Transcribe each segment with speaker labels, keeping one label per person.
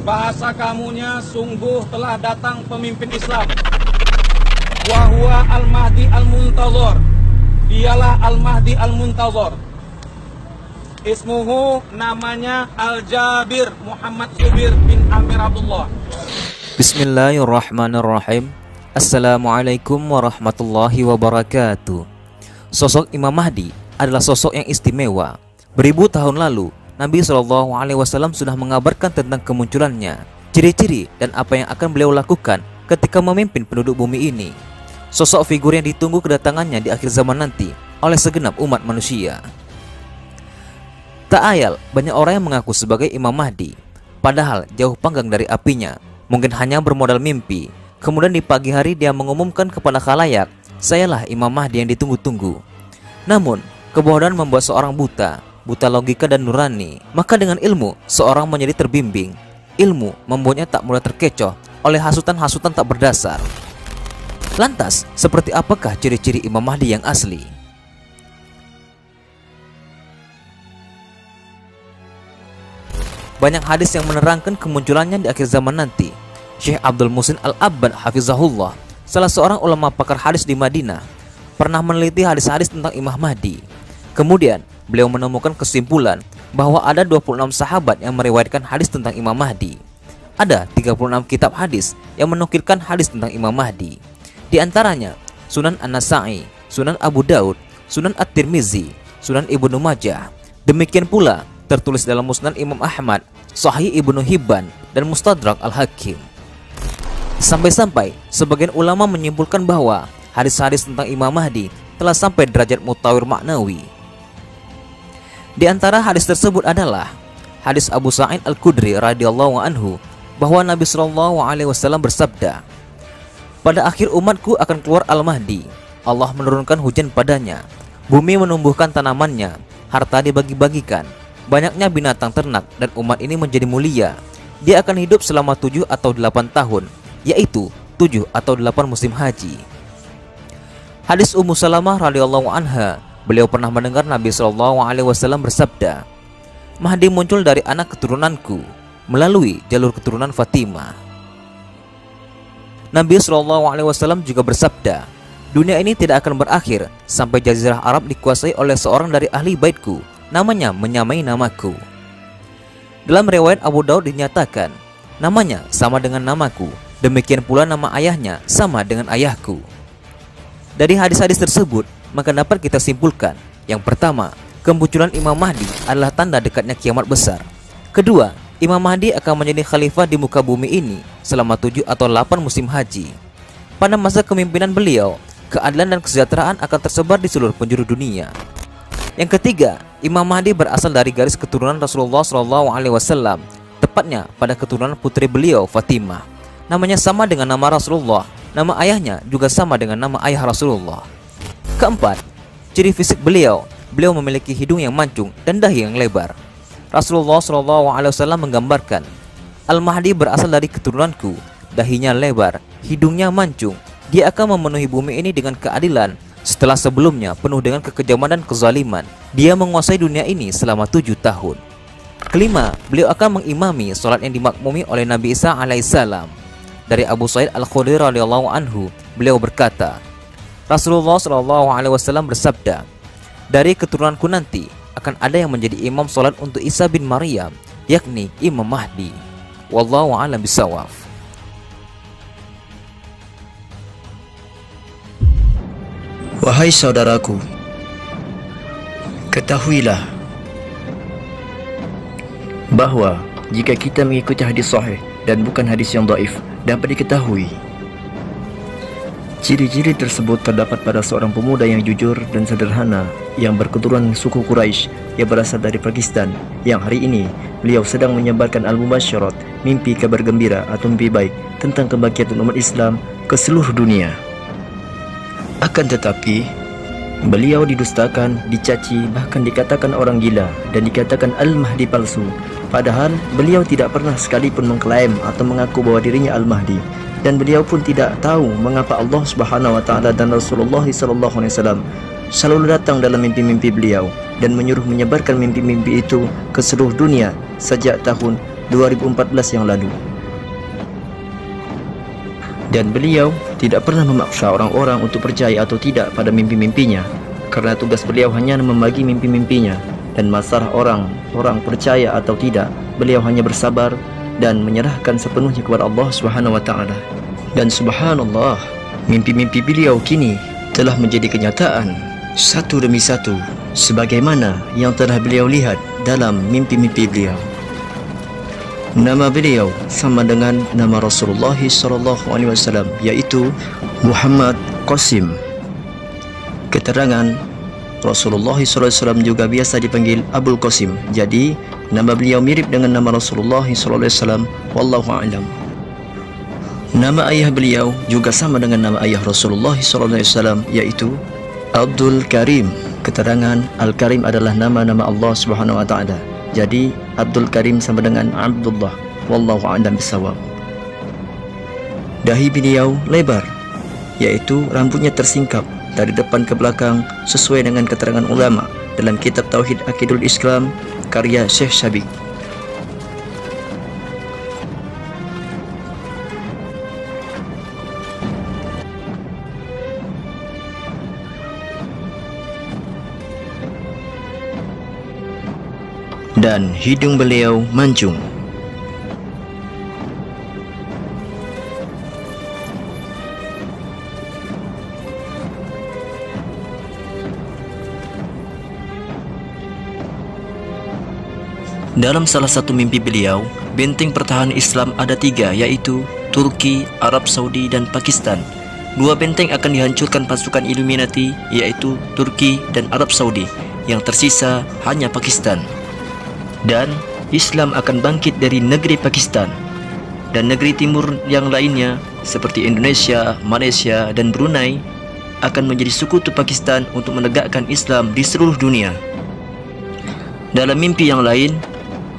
Speaker 1: bahasa kamunya sungguh telah datang pemimpin Islam. Wahuwa al-Mahdi al-Muntazor. Dialah al-Mahdi al-Muntazor. Ismuhu, namanya Al-Jabir Muhammad Zubir bin Amir Abdullah.
Speaker 2: Bismillahirrahmanirrahim. Assalamualaikum warahmatullahi wabarakatuh. Sosok Imam Mahdi adalah sosok yang istimewa. Beribu tahun lalu, Nabi SAW sudah mengabarkan tentang kemunculannya, ciri-ciri dan apa yang akan beliau lakukan ketika memimpin penduduk bumi ini. Sosok figur yang ditunggu kedatangannya di akhir zaman nanti oleh segenap umat manusia. Tak ayal, banyak orang yang mengaku sebagai Imam Mahdi, padahal jauh panggang dari apinya. Mungkin hanya bermodal mimpi. Kemudian di pagi hari dia mengumumkan kepada khalayak, "Sayalah Imam Mahdi yang ditunggu-tunggu." Namun, kebodohan membuat seorang buta logika dan nurani. Maka dengan ilmu, seorang menjadi terbimbing. Ilmu membuatnya tak mudah terkecoh oleh hasutan-hasutan tak berdasar. Lantas, seperti apakah ciri-ciri Imam Mahdi yang asli? Banyak hadis yang menerangkan kemunculannya di akhir zaman nanti. Syekh Abdul Muhsin Al-Abbad Hafizahullah, salah seorang ulama pakar hadis di Madinah, pernah meneliti hadis-hadis tentang Imam Mahdi. Kemudian, beliau menemukan kesimpulan bahwa ada 26 sahabat yang meriwayatkan hadis tentang Imam Mahdi. Ada 36 kitab hadis yang menukilkan hadis tentang Imam Mahdi. Di antaranya, Sunan An-Nasa'i, Sunan Abu Daud, Sunan At-Tirmizi, Sunan Ibnu Majah. Demikian pula tertulis dalam Musnad Imam Ahmad, Sahih Ibnu Hibban, dan Mustadrak Al-Hakim. Sampai-sampai sebagian ulama menyimpulkan bahwa hadis-hadis tentang Imam Mahdi telah sampai derajat mutawir maknawi. Di antara hadis tersebut adalah hadis Abu Sa'id Al-Khudri radhiyallahu anhu bahwa Nabi SAW bersabda, "Pada akhir umatku akan keluar Al-Mahdi. Allah menurunkan hujan padanya, bumi menumbuhkan tanamannya, harta dibagi-bagikan, banyaknya binatang ternak, dan umat ini menjadi mulia. Dia akan hidup selama 7 atau 8 tahun, yaitu 7 atau 8 musim haji." Hadis Ummu Salamah radhiyallahu anha, beliau pernah mendengar Nabi SAW bersabda, "Mahdi muncul dari anak keturunanku melalui jalur keturunan Fatimah." Nabi SAW juga bersabda, "Dunia ini tidak akan berakhir sampai Jazirah Arab dikuasai oleh seorang dari ahli baitku, namanya menyamai namaku." Dalam riwayat Abu Daud dinyatakan, "Namanya sama dengan namaku, demikian pula nama ayahnya sama dengan ayahku." Dari hadis-hadis tersebut, maka dapat kita simpulkan, yang pertama, kemunculan Imam Mahdi adalah tanda dekatnya kiamat besar. Kedua, Imam Mahdi akan menjadi khalifah di muka bumi ini selama 7 atau 8 musim haji. Pada masa kepemimpinan beliau, keadilan dan kesejahteraan akan tersebar di seluruh penjuru dunia. Yang ketiga, Imam Mahdi berasal dari garis keturunan Rasulullah SAW, tepatnya pada keturunan putri beliau Fatimah. Namanya sama dengan nama Rasulullah, nama ayahnya juga sama dengan nama ayah Rasulullah. Keempat, ciri fisik beliau memiliki hidung yang mancung dan dahi yang lebar. Rasulullah SAW menggambarkan, "Al-Mahdi berasal dari keturunanku, dahinya lebar, hidungnya mancung. Dia akan memenuhi bumi ini dengan keadilan setelah sebelumnya penuh dengan kekejaman dan kezaliman. Dia menguasai dunia ini selama 7 tahun. Kelima, beliau akan mengimami sholat yang dimakmumi oleh Nabi Isa alaihissalam. Dari Abu Sa'id Al-Khudri radhiyallahu anhu, beliau berkata, Rasulullah SAW bersabda, "Dari keturunanku nanti akan ada yang menjadi imam sholat untuk Isa bin Maryam, yakni Imam Mahdi. Wallahu a'lam bishawab."
Speaker 3: Wahai saudaraku, ketahuilah bahwa jika kita mengikuti hadis sahih dan bukan hadis yang dhaif, dapat diketahui ciri-ciri tersebut terdapat pada seorang pemuda yang jujur dan sederhana yang berketurunan suku Quraisy yang berasal dari Pakistan, yang hari ini beliau sedang menyebarkan al-mubasyarat, mimpi kabar gembira atau mimpi baik tentang kebangkitan umat Islam ke seluruh dunia. Akan tetapi, beliau didustakan, dicaci, bahkan dikatakan orang gila dan dikatakan Al-Mahdi palsu. Padahal beliau tidak pernah sekalipun mengklaim atau mengaku bahwa dirinya Al-Mahdi, dan beliau pun tidak tahu mengapa Allah Subhanahu wa taala dan Rasulullah SAW selalu datang dalam mimpi-mimpi beliau dan menyuruh menyebarkan mimpi-mimpi itu ke seluruh dunia sejak tahun 2014 yang lalu. Dan beliau tidak pernah memaksa orang-orang untuk percaya atau tidak pada mimpi-mimpinya, karena tugas beliau hanya membagi mimpi-mimpinya, dan masalah orang percaya atau tidak, beliau hanya bersabar dan menyerahkan sepenuhnya kepada Allah Subhanahu wa taala. Dan subhanallah, mimpi-mimpi beliau kini telah menjadi kenyataan satu demi satu, sebagaimana yang telah beliau lihat dalam mimpi-mimpi beliau. Nama beliau sama dengan nama Rasulullah SAW, yaitu Muhammad Qasim. Keterangan Rasulullah SAW juga biasa dipanggil Abul Qasim. Jadi nama beliau mirip dengan nama Rasulullah SAW. Wallahu a'lam. Nama ayah beliau juga sama dengan nama ayah Rasulullah SAW, yaitu Abdul Karim. Keterangan Al-Karim adalah nama-nama Allah Subhanahu wa taala. Jadi Abdul Karim sama dengan Abdullah. Wallahu a'lam bishawab. Dahi beliau lebar, yaitu rambutnya tersingkap dari depan ke belakang sesuai dengan keterangan ulama dalam kitab Tauhid Aqidul Islam karya Syekh Syabik. Dan hidung beliau mancung. Dalam salah satu mimpi beliau, benteng pertahanan Islam ada 3, yaitu Turki, Arab Saudi, dan Pakistan. 2 benteng akan dihancurkan pasukan Illuminati, yaitu Turki dan Arab Saudi. Yang tersisa hanya Pakistan. Dan Islam akan bangkit dari negeri Pakistan, dan negeri timur yang lainnya seperti Indonesia, Malaysia, dan Brunei akan menjadi sekutu Pakistan untuk menegakkan Islam di seluruh dunia. Dalam mimpi yang lain,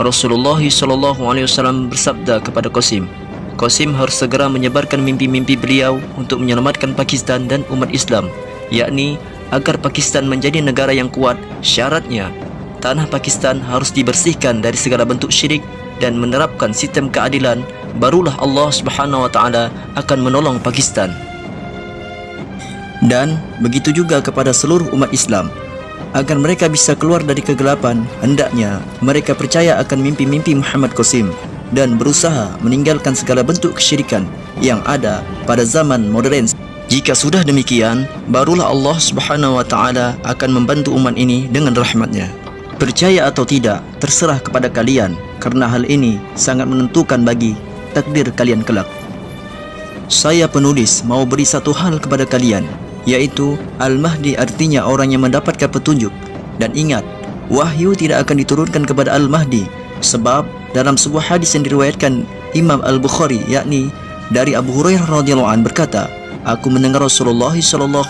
Speaker 3: Rasulullah SAW bersabda kepada Qasim, Qasim harus segera menyebarkan mimpi-mimpi beliau untuk menyelamatkan Pakistan dan umat Islam, yakni agar Pakistan menjadi negara yang kuat. Syaratnya, tanah Pakistan harus dibersihkan dari segala bentuk syirik dan menerapkan sistem keadilan, barulah Allah Subhanahu wa taala akan menolong Pakistan. Dan begitu juga kepada seluruh umat Islam, agar mereka bisa keluar dari kegelapan, hendaknya mereka percaya akan mimpi-mimpi Muhammad Qasim dan berusaha meninggalkan segala bentuk kesyirikan yang ada pada zaman modern. Jika sudah demikian, barulah Allah Subhanahu wa taala akan membantu umat ini dengan rahmatnya. Percaya atau tidak, terserah kepada kalian, karena hal ini sangat menentukan bagi takdir kalian kelak. Saya penulis mau beri satu hal kepada kalian, yaitu Al-Mahdi artinya orang yang mendapatkan petunjuk. Dan ingat, wahyu tidak akan diturunkan kepada Al-Mahdi, sebab dalam sebuah hadis yang diriwayatkan Imam Al-Bukhari, yakni dari Abu Hurairah radhiyallahu anhu berkata, aku mendengar Rasulullah SAW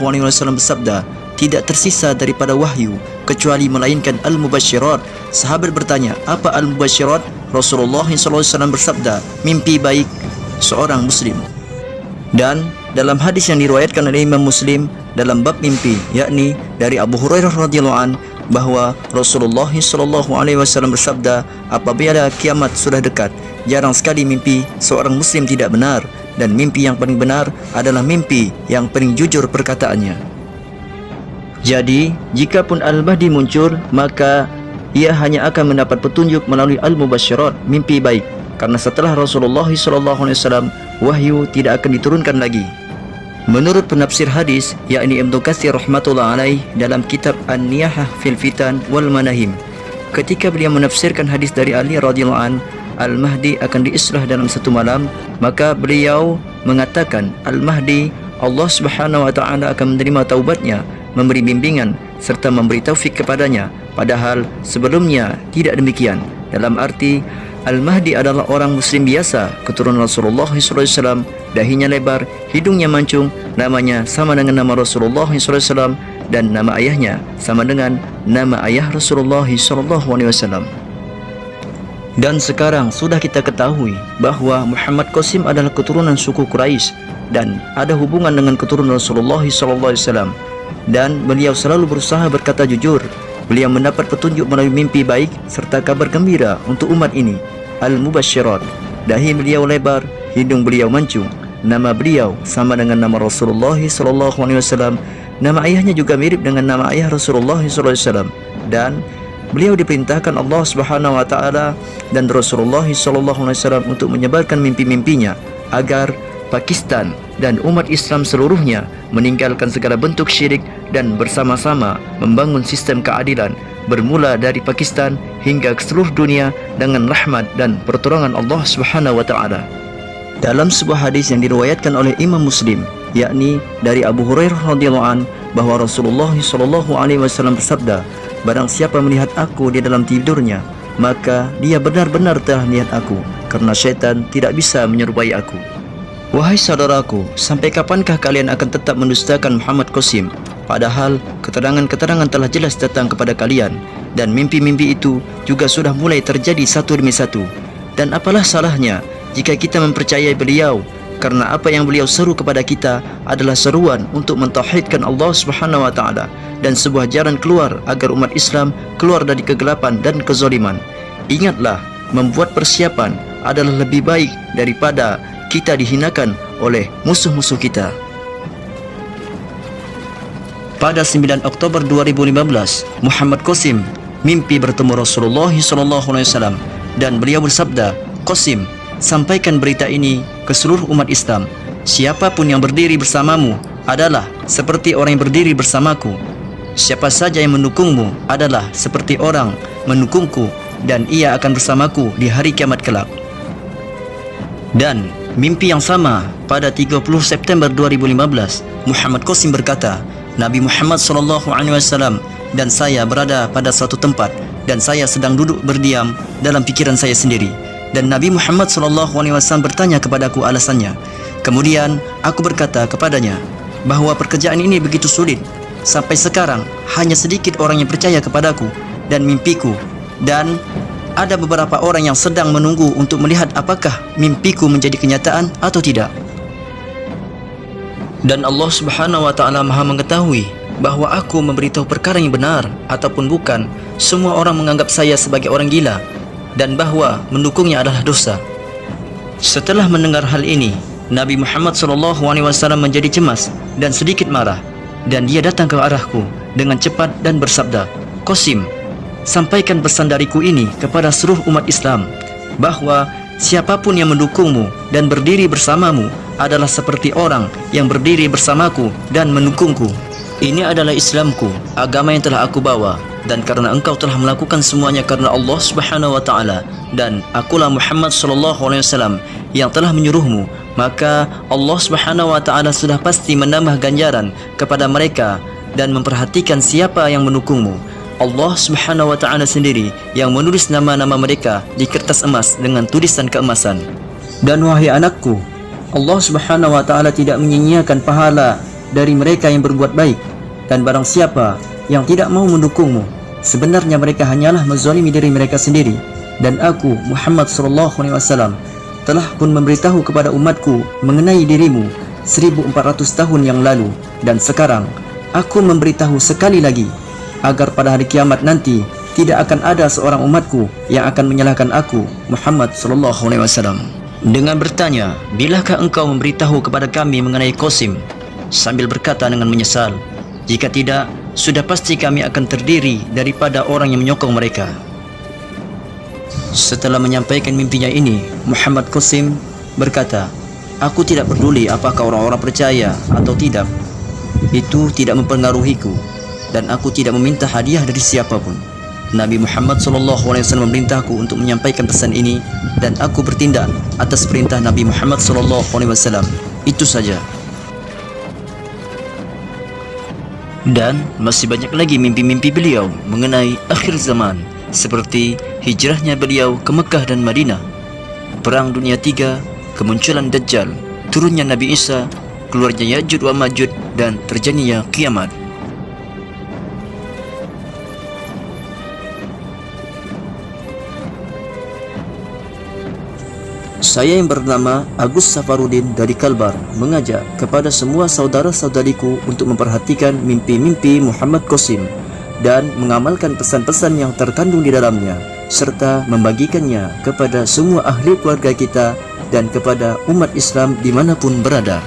Speaker 3: bersabda, tidak tersisa daripada wahyu kecuali melainkan al-mubasyirat. Sahabat bertanya, apa al-mubasyirat? Rasulullah SAW bersabda, mimpi baik seorang muslim. Dan dalam hadis yang diriwayatkan oleh Imam Muslim dalam bab mimpi, yakni dari Abu Hurairah radhiyallahu anhu, bahwa Rasulullah SAW bersabda, apabila kiamat sudah dekat, jarang sekali mimpi seorang muslim tidak benar, dan mimpi yang paling benar adalah mimpi yang paling jujur perkataannya. Jadi, jikapun Al-Mahdi muncul, maka ia hanya akan mendapat petunjuk melalui al-mubasyirat, mimpi baik. Karena setelah Rasulullah SAW, wahyu tidak akan diturunkan lagi. Menurut penafsir hadis, yakni Ibnu Katsir rahmatullah alaih dalam kitab An-Niyahah fil Fitan wal Manahim, ketika beliau menafsirkan hadis dari Ali radhiyallahu an, Al-Mahdi akan diislah dalam satu malam, maka beliau mengatakan, Al-Mahdi, Allah Subhanahu wa taala akan menerima taubatnya, memberi bimbingan serta memberi taufik kepadanya, padahal sebelumnya tidak demikian. Dalam arti, Al-Mahdi adalah orang muslim biasa, keturunan Rasulullah SAW, dahinya lebar, hidungnya mancung, namanya sama dengan nama Rasulullah SAW, dan nama ayahnya sama dengan nama ayah Rasulullah SAW. Dan sekarang sudah kita ketahui bahwa Muhammad Qasim adalah keturunan suku Quraisy dan ada hubungan dengan keturunan Rasulullah SAW. Dan beliau selalu berusaha berkata jujur. Beliau mendapat petunjuk melalui mimpi baik serta kabar gembira untuk umat ini. Al-Mubasyirat. Dahi beliau lebar, hidung beliau mancung. Nama beliau sama dengan nama Rasulullah SAW. Nama ayahnya juga mirip dengan nama ayah Rasulullah SAW. Dan beliau diperintahkan Allah Subhanahu wa taala dan Rasulullah SAW untuk menyebarkan mimpi-mimpinya agar Pakistan dan umat Islam seluruhnya meninggalkan segala bentuk syirik dan bersama-sama membangun sistem keadilan bermula dari Pakistan hingga ke seluruh dunia dengan rahmat dan pertolongan Allah Subhanahu wa taala. Dalam sebuah hadis yang diriwayatkan oleh Imam Muslim, yakni dari Abu Hurairah radhiyallahu an, bahwa Rasulullah SAW bersabda, "Barang siapa melihat aku di dalam tidurnya, maka dia benar-benar telah melihat aku, karena syaitan tidak bisa menyerupai aku." Wahai saudaraku, sampai kapankah kalian akan tetap mendustakan Muhammad Qasim? Padahal keterangan-keterangan telah jelas datang kepada kalian, dan mimpi-mimpi itu juga sudah mulai terjadi satu demi satu. Dan apalah salahnya jika kita mempercayai beliau, karena apa yang beliau seru kepada kita adalah seruan untuk mentauhidkan Allah Subhanahu wa taala dan sebuah jalan keluar agar umat Islam keluar dari kegelapan dan kezaliman. Ingatlah, membuat persiapan adalah lebih baik daripada kita dihinakan oleh musuh-musuh kita. Pada 9 Oktober 2015, Muhammad Qasim mimpi bertemu Rasulullah SAW dan beliau bersabda, "Qasim, sampaikan berita ini ke seluruh umat Islam. Siapapun yang berdiri bersamamu adalah seperti orang yang berdiri bersamaku. Siapa saja yang mendukungmu adalah seperti orang mendukungku, dan ia akan bersamaku di hari kiamat kelak." Dan mimpi yang sama pada 30 September 2015, Muhammad Qasim berkata, "Nabi Muhammad SAW dan saya berada pada suatu tempat, dan saya sedang duduk berdiam dalam pikiran saya sendiri. Dan Nabi Muhammad SAW bertanya kepadaku alasannya. Kemudian aku berkata kepadanya bahwa pekerjaan ini begitu sulit. Sampai sekarang hanya sedikit orang yang percaya kepadaku dan mimpiku, dan ada beberapa orang yang sedang menunggu untuk melihat apakah mimpiku menjadi kenyataan atau tidak. Dan Allah Subhanahu wa taala Maha mengetahui bahwa aku memberitahu perkara yang benar ataupun bukan. Semua orang menganggap saya sebagai orang gila, dan bahwa mendukungnya adalah dosa." Setelah mendengar hal ini, Nabi Muhammad SAW menjadi cemas dan sedikit marah, dan dia datang ke arahku dengan cepat dan bersabda, "Qasim, sampaikan pesan dariku ini kepada seluruh umat Islam, bahwa siapapun yang mendukungmu dan berdiri bersamamu adalah seperti orang yang berdiri bersamaku dan mendukungku. Ini adalah Islamku, agama yang telah aku bawa, dan karena engkau telah melakukan semuanya karena Allah Subhanahu wa taala, dan akulah Muhammad SAW yang telah menyuruhmu, maka Allah Subhanahu wa taala sudah pasti menambah ganjaran kepada mereka dan memperhatikan siapa yang mendukungmu. Allah Subhanahu wa taala sendiri yang menulis nama-nama mereka di kertas emas dengan tulisan keemasan. Dan wahai anakku, Allah Subhanahu wa taala tidak menyia-nyiakan pahala dari mereka yang berbuat baik, dan barang siapa yang tidak mau mendukungmu, sebenarnya mereka hanyalah menzalimi diri mereka sendiri. Dan aku Muhammad SAW telah pun memberitahu kepada umatku mengenai dirimu 1400 tahun yang lalu, dan sekarang aku memberitahu sekali lagi, agar pada hari kiamat nanti tidak akan ada seorang umatku yang akan menyalahkan aku Muhammad SAW dengan bertanya, "Bilakah engkau memberitahu kepada kami mengenai Qasim?" Sambil berkata dengan menyesal, "Jika tidak, sudah pasti kami akan terdiri daripada orang yang menyokong mereka." Setelah menyampaikan mimpinya ini, Muhammad Qasim berkata, "Aku tidak peduli apakah orang-orang percaya atau tidak. Itu tidak mempengaruhiku, dan aku tidak meminta hadiah dari siapapun. Nabi Muhammad SAW memerintahku untuk menyampaikan pesan ini, dan aku bertindak atas perintah Nabi Muhammad SAW. Itu saja." Dan masih banyak lagi mimpi-mimpi beliau mengenai akhir zaman, seperti hijrahnya beliau ke Mekah dan Madinah, Perang Dunia III, kemunculan Dajjal, turunnya Nabi Isa, keluarnya Ya'juj wa Ma'juj, dan terjadinya kiamat. Saya yang bernama Agus Safarudin dari Kalbar mengajak kepada semua saudara-saudariku untuk memperhatikan mimpi-mimpi Muhammad Qasim dan mengamalkan pesan-pesan yang terkandung di dalamnya, serta membagikannya kepada semua ahli keluarga kita dan kepada umat Islam dimanapun berada.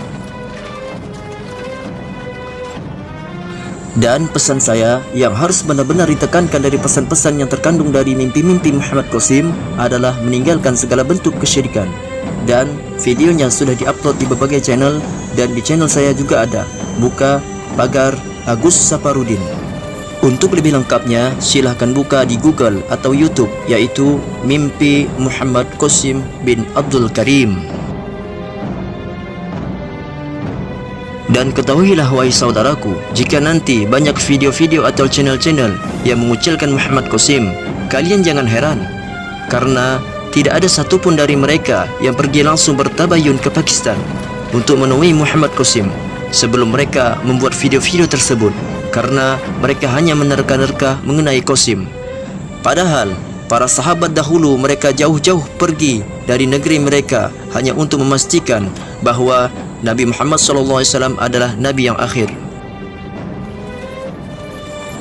Speaker 3: Dan pesan saya yang harus benar-benar ditekankan dari pesan-pesan yang terkandung dari mimpi-mimpi Muhammad Qasim adalah meninggalkan segala bentuk kesyirikan. Dan videonya sudah diupload di berbagai channel, dan di channel saya juga ada, Buka Pagar Agus Saparudin. Untuk lebih lengkapnya, silahkan buka di Google atau YouTube, yaitu Mimpi Muhammad Qasim bin Abdul Karim. Dan ketahuilah wahai saudaraku, jika nanti banyak video-video atau channel-channel yang mengucilkan Muhammad Qasim, kalian jangan heran, karena tidak ada satupun dari mereka yang pergi langsung bertabayun ke Pakistan untuk menemui Muhammad Qasim sebelum mereka membuat video-video tersebut, karena mereka hanya menerka-nerka mengenai Qasim. Padahal para sahabat dahulu mereka jauh-jauh pergi dari negeri mereka hanya untuk memastikan bahawa Nabi Muhammad SAW adalah Nabi yang akhir.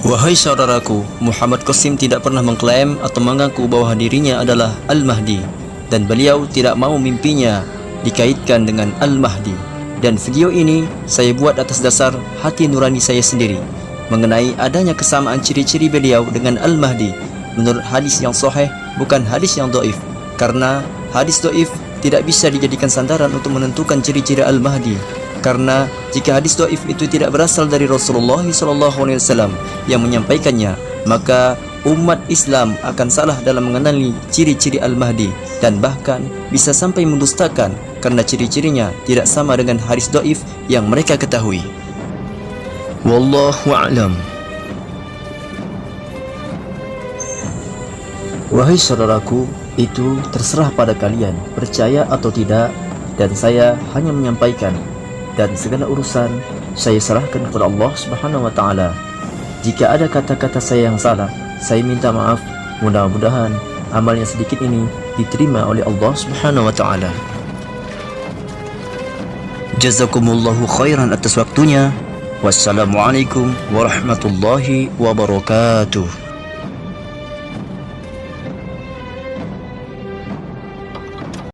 Speaker 3: Wahai saudaraku, Muhammad Qasim tidak pernah mengklaim atau mengaku bahwa dirinya adalah Al-Mahdi, dan beliau tidak mau mimpinya dikaitkan dengan Al-Mahdi. Dan video ini saya buat atas dasar hati nurani saya sendiri mengenai adanya kesamaan ciri-ciri beliau dengan Al-Mahdi menurut hadis yang sahih, bukan hadis yang dhaif, karena hadis dhaif tidak bisa dijadikan sandaran untuk menentukan ciri-ciri Al-Mahdi, karena jika hadis dhaif itu tidak berasal dari Rasulullah SAW yang menyampaikannya, maka umat Islam akan salah dalam mengenali ciri-ciri Al-Mahdi, dan bahkan bisa sampai mendustakan karena ciri-cirinya tidak sama dengan hadis dhaif yang mereka ketahui. Wallahu a'lam. Wahai saudaraku, itu terserah pada kalian percaya atau tidak, dan saya hanya menyampaikan, dan segala urusan saya serahkan kepada Allah Subhanahu wa taala. Jika ada kata-kata saya yang salah, saya minta maaf. Mudah-mudahan amal yang sedikit ini diterima oleh Allah Subhanahu wa taala. Jazakumullahu khairan atas waktunya. Wassalamualaikum warahmatullahi wabarakatuh.